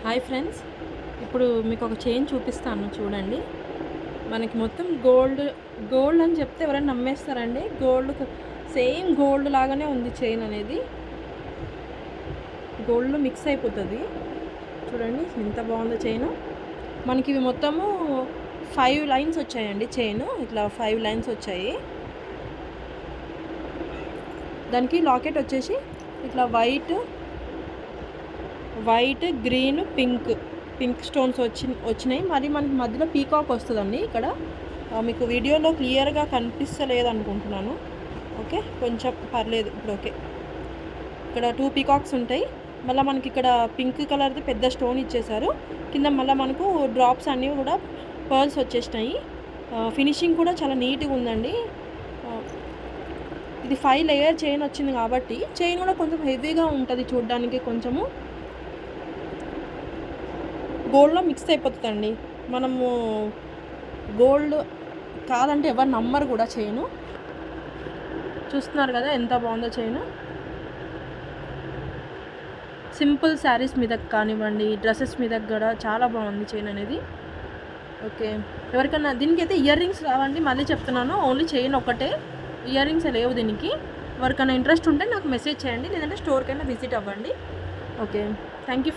Hi friends, ఇప్పుడు మీకు ఒక చైన్ చూపిస్తాను చూడండి. మనకి మొత్తం గోల్డ్ అని చెప్తే ఎవరైనా నమ్మేస్తారండి. సేమ్ గోల్డ్ లాగానే ఉంది చైన్ అనేది. గోల్డ్లో మిక్స్ అయిపోతుంది. చూడండి ఎంత బాగుందో చైన్. మనకి ఇవి మొత్తము 5 లైన్స్ వచ్చాయండి. చైన్ ఇట్లా 5 లైన్స్ వచ్చాయి. దానికి లాకెట్ వచ్చేసి ఇట్లా వైట్ గ్రీన్ పింక్ స్టోన్స్ వచ్చినాయి. మరి మనకి మధ్యలో పీకాక్ వస్తుందండి. ఇక్కడ మీకు వీడియోలో క్లియర్గా కనిపిస్తలేదు అనుకుంటున్నాను. ఓకే, కొంచెం పర్లేదు ఇప్పుడు. ఓకే, ఇక్కడ 2 పీకాక్స్ ఉంటాయి. మళ్ళీ మనకి ఇక్కడ పింక్ కలర్ది పెద్ద స్టోన్ ఇచ్చేసారు. కింద మళ్ళీ మనకు డ్రాప్స్ అన్నీ కూడా పర్ల్స్ వచ్చేసినాయి. ఫినిషింగ్ కూడా చాలా నీట్గా ఉందండి. ఇది 5 లేయర్ చైన్ వచ్చింది కాబట్టి చైన్ కూడా కొంచెం హెవీగా ఉంటుంది చూడడానికి. కొంచెము గోల్డ్లో మిక్స్ అయిపోతుందండి. మనము గోల్డ్ కాదంటే ఎవరు నమ్మరు కూడా. చైన్ చూస్తున్నారు కదా ఎంత బాగుందో చైన్. సింపుల్ శారీస్ మీదకి కానివ్వండి, డ్రెస్సెస్ మీదకి కూడా చాలా బాగుంది చైన్ అనేది. ఓకే, ఎవరికన్నా దీనికి అయితే ఇయర్ రింగ్స్ రావండి. మళ్ళీ చెప్తున్నాను, ఓన్లీ చైన్ ఒకటే, ఇయర్ రింగ్స్ లేవు దీనికి. ఎవరికైనా ఇంట్రెస్ట్ ఉంటే నాకు మెసేజ్ చేయండి, లేదంటే స్టోర్కైనా విజిట్ అవ్వండి. Okay, thank you friends.